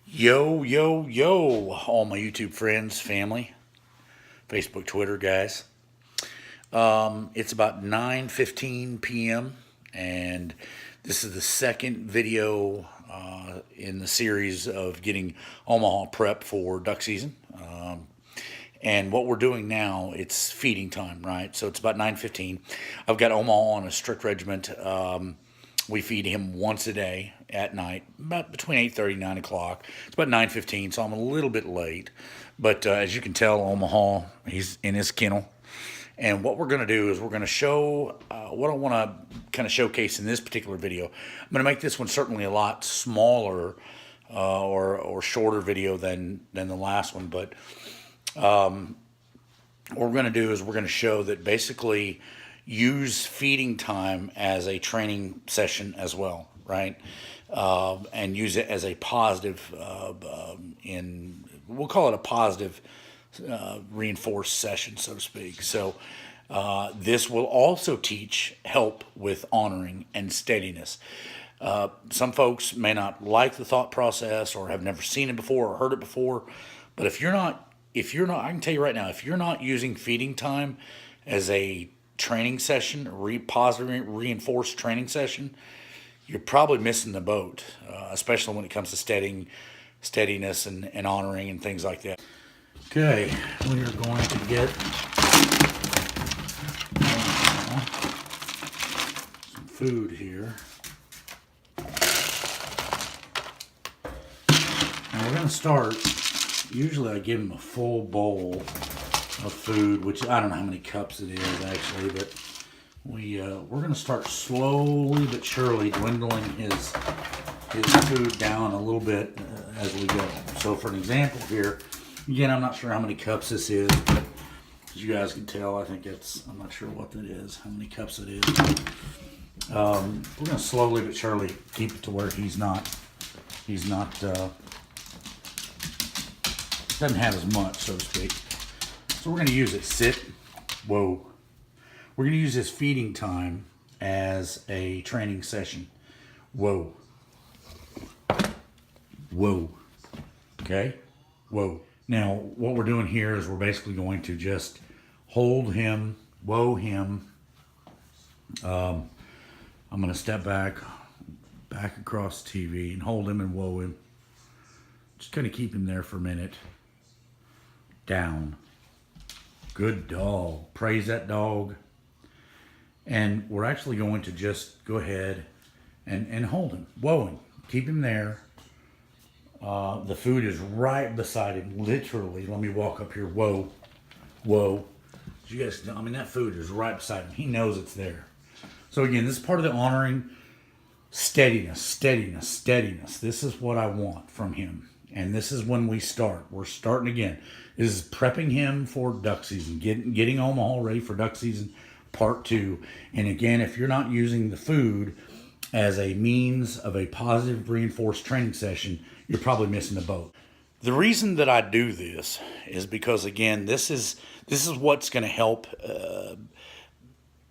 Yo, yo, yo, all my YouTube friends, family, Facebook, Twitter guys. It's about 9:15 p.m. and this is the second video in the series of getting Omaha prep for duck season. And what we're doing now, it's feeding time, right? So it's about 9:15. I've got Omaha on a strict regiment. We feed him once a day at night, about between 8:30 and 9 o'clock. It's about 9:15, so I'm a little bit late. But as you can tell, Omaha, he's in his kennel. And what we're going to do is we're going to show what I want to kind of showcase in this particular video. I'm going to make this one certainly a lot smaller or shorter video than the last one. But what we're going to do is we're going to show that basically use feeding time as a training session as well, right? And use it as a positive we'll call it a positive reinforced session, so to speak. So this will also help with honoring and steadiness. Some folks may not like the thought process or have never seen it before or heard it before, but if you're not, I can tell you right now, if you're not using feeding time as a training session, positive reinforced training session, you're probably missing the boat, especially when it comes to steadiness and honoring and things like that. Okay, we are going to get some food here. And we're going to start, usually I give him a full bowl of food, which I don't know how many cups it is actually, but we're going to start slowly but surely dwindling his food down a little bit as we go. So for an example here, again, I'm not sure how many cups this is, but as you guys can tell, I think I'm not sure what that is, how many cups it is. We're going to slowly but surely keep it to where he's not, doesn't have as much, so to speak. So we're going to use it, we're going to use this feeding time as a training session. Whoa. Okay? Whoa. Now, what we're doing here is we're basically going to just hold him, him. I'm going to step back across the TV and hold him and whoa him. Just kind of keep him there for a minute. Down. Good dog. Praise that dog. And we're actually going to just go ahead and hold him. Whoa him. Keep him there. The food is right beside him, literally. Let me walk up here. Whoa. You guys know, that food is right beside him. He knows it's there. So again, this is part of the honoring. Steadiness. This is what I want from him. And this is when we start. We're starting again. This is prepping him for duck season, getting Omaha ready for duck season part 2. And again, if you're not using the food as a means of a positive reinforced training session, you're probably missing the boat. The reason that I do this is because, again, this is what's going to help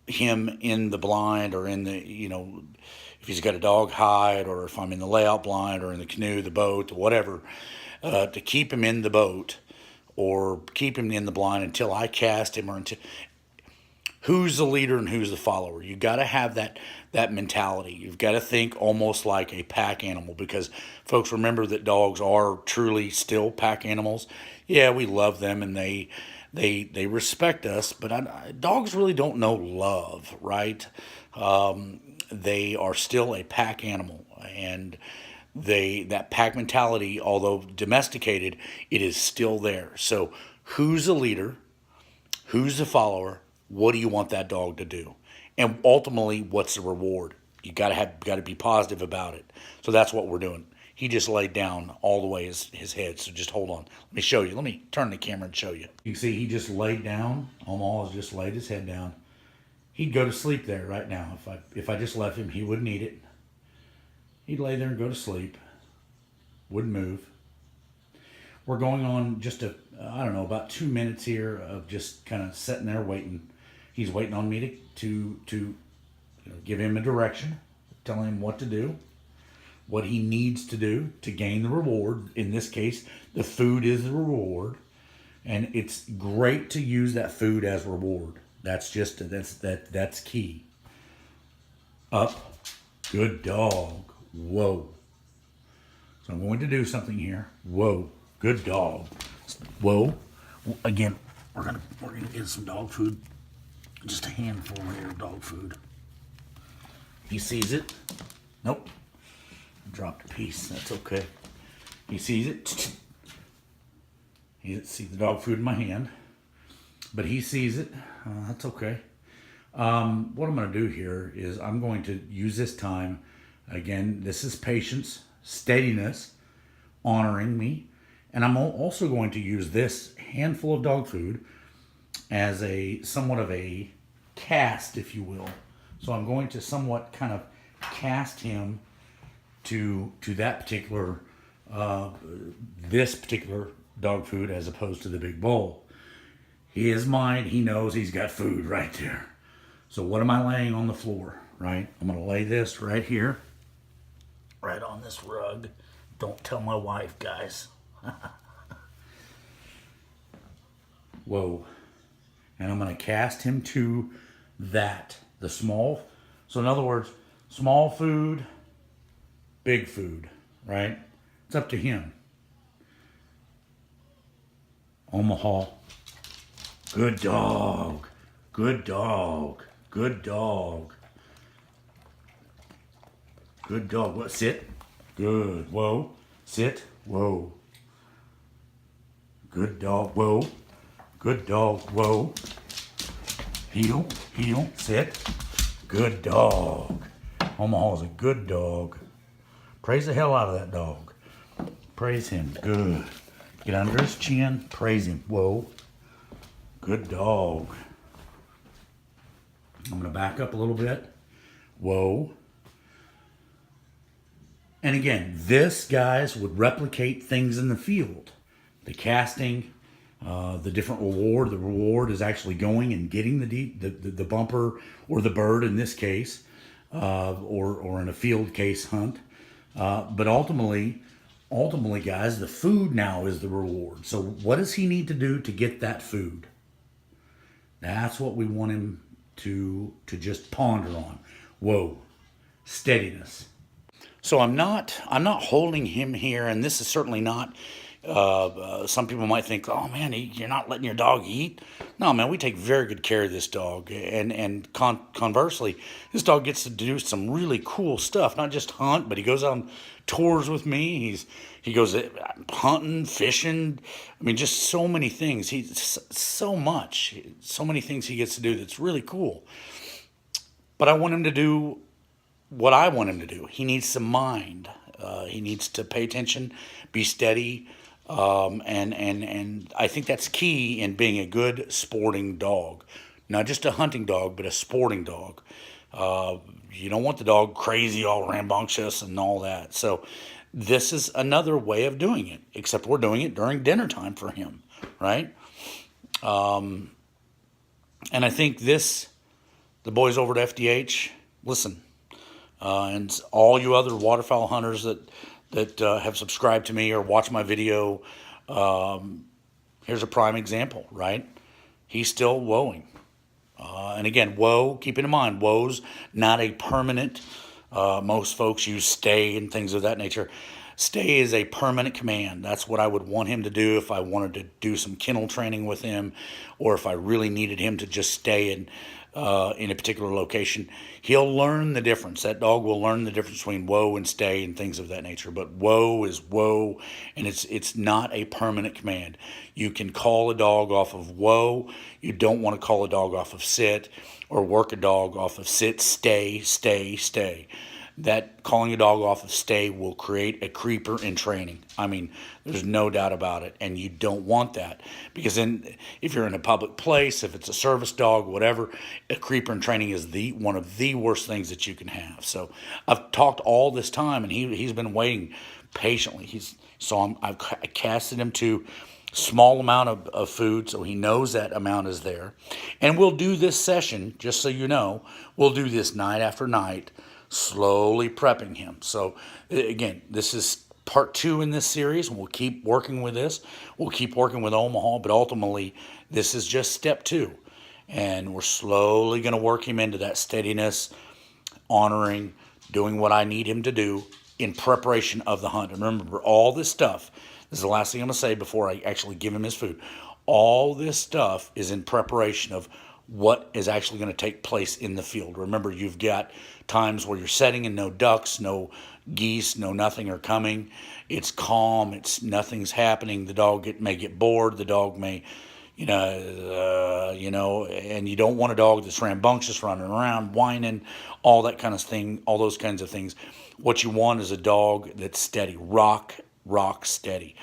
him in the blind or in the, if he's got a dog hide or if I'm in the layout blind or in the canoe, the boat, whatever, to keep him in the boat or keep him in the blind until I cast him or until... Who's the leader and who's the follower? You got to have that mentality. You've got to think almost like a pack animal, because folks, remember that dogs are truly still pack animals. Yeah, we love them and they respect us, but dogs really don't know love, right? They are still a pack animal, and that pack mentality, although domesticated, it is still there. So who's the leader? Who's the follower? What do you want that dog to do? And ultimately, what's the reward? You got to be positive about it. So that's what we're doing. He just laid down all the way his head. So just hold on. Let me show you. Let me turn the camera and show you. You can see he just laid down. Omaha has just laid his head down. He'd go to sleep there right now. If I just left him, he wouldn't eat it. He'd lay there and go to sleep. Wouldn't move. We're going on just about 2 minutes here of just kind of sitting there waiting. He's waiting on me to give him a direction, telling him what to do. what he needs to do to gain the reward. In this case, the food is the reward, and it's great to use that food as reward. That's key. Up, good dog. Whoa. So I'm going to do something here. Whoa, good dog. Whoa. Again, we're gonna get some dog food. Just a handful here of dog food. He sees it. Nope. Dropped a piece. That's okay. He sees it. He sees the dog food in my hand, but he sees it. That's okay. What I'm going to do here is I'm going to use this time. Again, this is patience, steadiness, honoring me, and I'm also going to use this handful of dog food as a somewhat of a cast, if you will. So I'm going to somewhat kind of cast him to that particular this particular dog food as opposed to the big bowl. He is mine. He knows he's got food right there. So what am I laying on the floor, right? I'm going to lay this right here, right on this rug. Don't tell my wife, guys. Whoa. And I'm going to cast him to that, the small. So in other words, small food, big food, right? It's up to him. Omaha. Good dog. Good dog. Good dog. Good dog. What? Sit. Good. Whoa. Sit. Whoa. Good dog. Whoa. Good dog. Whoa. Heel. Heel. Sit. Good dog. Omaha's a good dog. Praise the hell out of that dog. Praise him. Good. Get under his chin. Praise him. Whoa. Good dog. I'm going to back up a little bit. Whoa. And again, this, guys, would replicate things in the field. The casting, the different reward. The reward is actually going and getting the bumper or the bird in this case, or in a field case hunt. But ultimately, guys, the food now is the reward. So what does he need to do to get that food? That's what we want him to just ponder on. Whoa, steadiness. So I'm not holding him here, and this is certainly not. Some people might think, oh man, you're not letting your dog eat. No, man, we take very good care of this dog, and conversely, this dog gets to do some really cool stuff. Not just hunt, but he goes on tours with me. He goes hunting, fishing. I mean, just so many things. So many things he gets to do that's really cool. But I want him to do what I want him to do. He needs some mind. He needs to pay attention, be steady, and I think that's key in being a good sporting dog. Not just a hunting dog, but a sporting dog. You don't want the dog crazy, all rambunctious and all that. So this is another way of doing it, except we're doing it during dinner time for him, right? And I think the boys over at FDH, listen, and all you other waterfowl hunters that have subscribed to me or watch my video, here's a prime example, right? He's still whoaing. And again, whoa, keeping in mind, whoa's not a permanent. Most folks use stay and things of that nature. Stay is a permanent command. That's what I would want him to do if I wanted to do some kennel training with him, or if I really needed him to just stay in a particular location. He'll learn the difference. That dog will learn the difference between whoa and stay and things of that nature. But whoa is whoa, and it's not a permanent command. You can call a dog off of whoa. You don't want to call a dog off of sit, or work a dog off of sit, stay, stay, stay. That calling a dog off of stay will create a creeper in training. I mean, there's no doubt about it, and you don't want that, because then if you're in a public place, if it's a service dog, whatever, a creeper in training is one of the worst things that you can have. So I've talked all this time, and he's been waiting patiently. I casted him to small amount of food, so he knows that amount is there. And we'll do this session, just so you know, we'll do this night after night. slowly prepping him. So again, this is part 2 in this series, and we'll keep working with this. We'll keep working with Omaha, but ultimately, this is just step 2. And we're slowly going to work him into that steadiness, honoring, doing what I need him to do in preparation of the hunt. And remember, all this stuff, this is the last thing I'm going to say before I actually give him his food. All this stuff is in preparation of what is actually going to take place in the field. Remember, you've got times where you're setting and no ducks, no geese, no nothing are coming. It's calm. It's nothing's happening. The dog may get bored. The dog may, and you don't want a dog that's rambunctious, running around, whining, all that kind of thing, all those kinds of things. What you want is a dog that's steady, rock steady.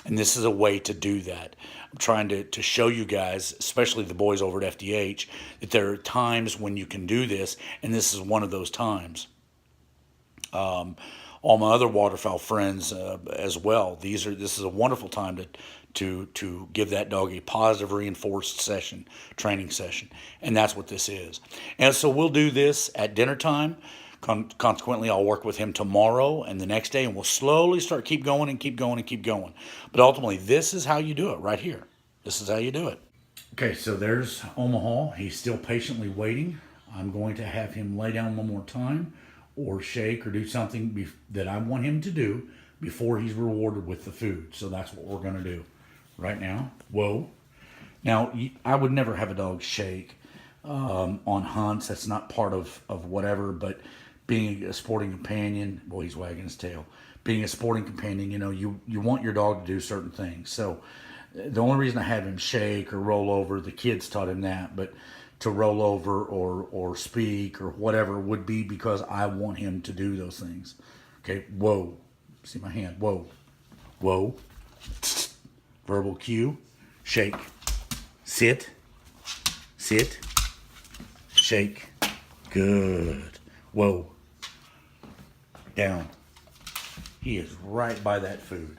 And this is a way to do that. I'm trying to show you guys, especially the boys over at FDH, that there are times when you can do this, and this is one of those times. All my other waterfowl friends as well. This is a wonderful time to give that dog a positive reinforced training session, and that's what this is. And so we'll do this at dinner time. Consequently, I'll work with him tomorrow and the next day, and we'll slowly keep going and keep going and keep going. But ultimately, this is how you do it right here. This is how you do it. Okay, so there's Omaha. He's still patiently waiting. I'm going to have him lay down one more time or shake or do something that I want him to do before he's rewarded with the food. So that's what we're going to do right now. Whoa. Now, I would never have a dog shake on hunts. That's not part of whatever, but being a sporting companion, boy, he's wagging his tail. Being a sporting companion, you want your dog to do certain things. So the only reason I have him shake or roll over, the kids taught him that, but to roll over or speak or whatever would be because I want him to do those things. Okay, whoa. See my hand, whoa. Whoa. Verbal cue, shake, sit, shake, good. Whoa. Down. He is right by that food.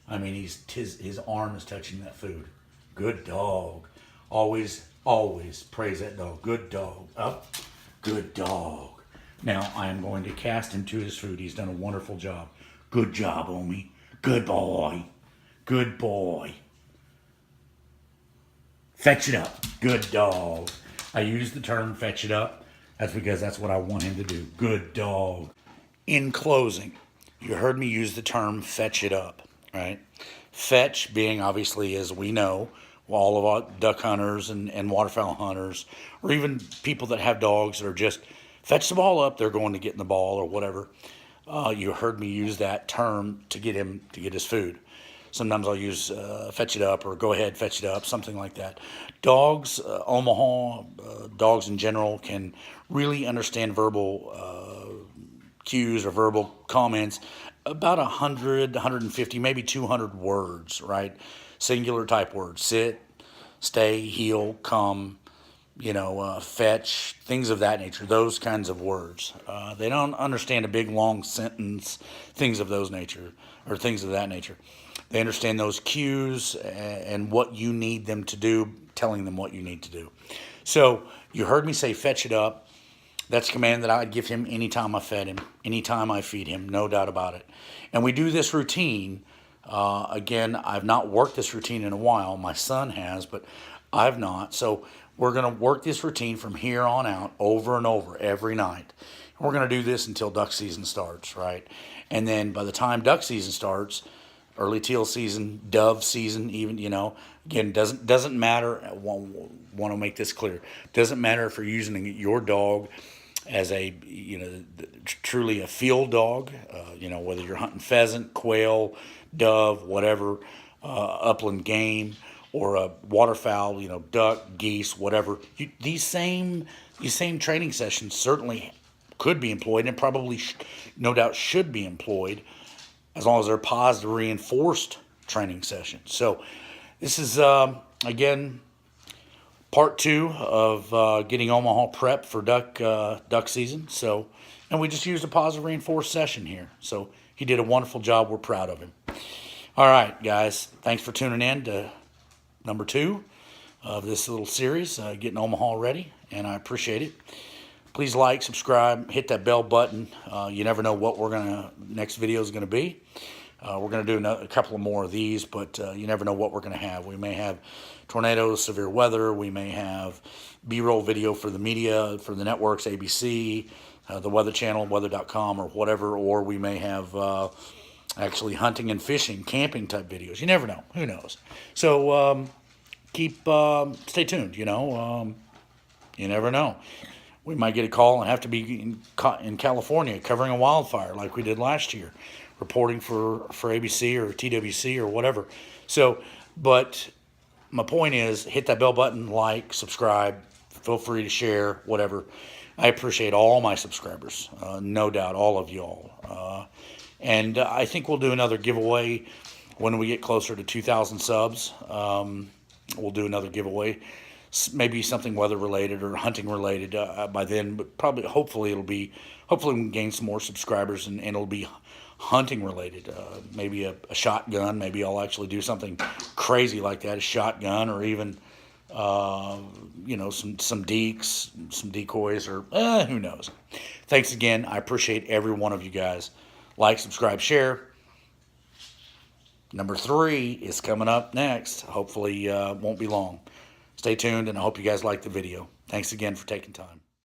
I mean, his arm is touching that food. Good dog. Always praise that dog. Good dog. Up. Good dog. Now I am going to cast him to his food. He's done a wonderful job. Good job, Omi. Good boy. Good boy. Fetch it up. Good dog. I use the term fetch it up. That's because that's what I want him to do. Good dog. In closing, you heard me use the term fetch it up, right? Fetch being, obviously, as we know, all of our duck hunters and waterfowl hunters, or even people that have dogs that are just fetch the ball up, they're going to get in the ball or whatever. You heard me use that term to get his food. Sometimes I'll use fetch it up or go ahead, fetch it up, something like that. Dogs, Omaha, dogs in general can really understand verbal cues or verbal comments about 100, 150, maybe 200 words, right? Singular type words. Sit, stay, heel, come, fetch, things of that nature, those kinds of words. They don't understand a big long sentence, things of that nature. They understand those cues and what you need them to do, telling them what you need to do. So you heard me say fetch it up. That's a command that I'd give him anytime I fed him, anytime I feed him, no doubt about it. And we do this routine. Again, I've not worked this routine in a while. My son has, but I've not. So we're going to work this routine from here on out over and over every night. We're going to do this until duck season starts, right? And then by the time duck season starts, early teal season, dove season, even, again, doesn't matter. I want to make this clear. Doesn't matter if you're using your dog as truly a field dog, whether you're hunting pheasant, quail, dove, whatever, upland game, or a waterfowl, duck, geese, whatever. These same training sessions certainly could be employed and probably, no doubt, should be employed as long as they're positive reinforced training sessions. So this is, again, part 2 of getting Omaha prep for duck season. So, and we just used a positive reinforced session here. So he did a wonderful job. We're proud of him. All right, guys. Thanks for tuning in to number 2 of this little series, Getting Omaha Ready, and I appreciate it. Please like, subscribe, hit that bell button. You never know what next video is gonna be. We're going to do a couple of more of these, but you never know what we're going to have. We may have tornadoes, severe weather. We may have B-roll video for the media, for the networks, ABC, the Weather Channel, weather.com, or whatever. Or we may have actually hunting and fishing, camping type videos. You never know. Who knows? So stay tuned. You never know. We might get a call and have to be in California covering a wildfire like we did last year, reporting for ABC or TWC or whatever. So, but my point is, hit that bell button, like, subscribe, feel free to share, whatever. I appreciate all my subscribers, no doubt, all of y'all. And I think we'll do another giveaway when we get closer to 2,000 subs. We'll do another giveaway. Maybe something weather related or hunting related by then, but probably, hopefully we can gain some more subscribers and it'll be hunting related. Maybe a shotgun. Maybe I'll actually do something crazy like that, a shotgun, or even some deeks, some decoys, or who knows. Thanks again. I appreciate every one of you guys. Like, subscribe, share. Number 3 is coming up next. Hopefully won't be long. Stay tuned, and I hope you guys like the video. Thanks again for taking time.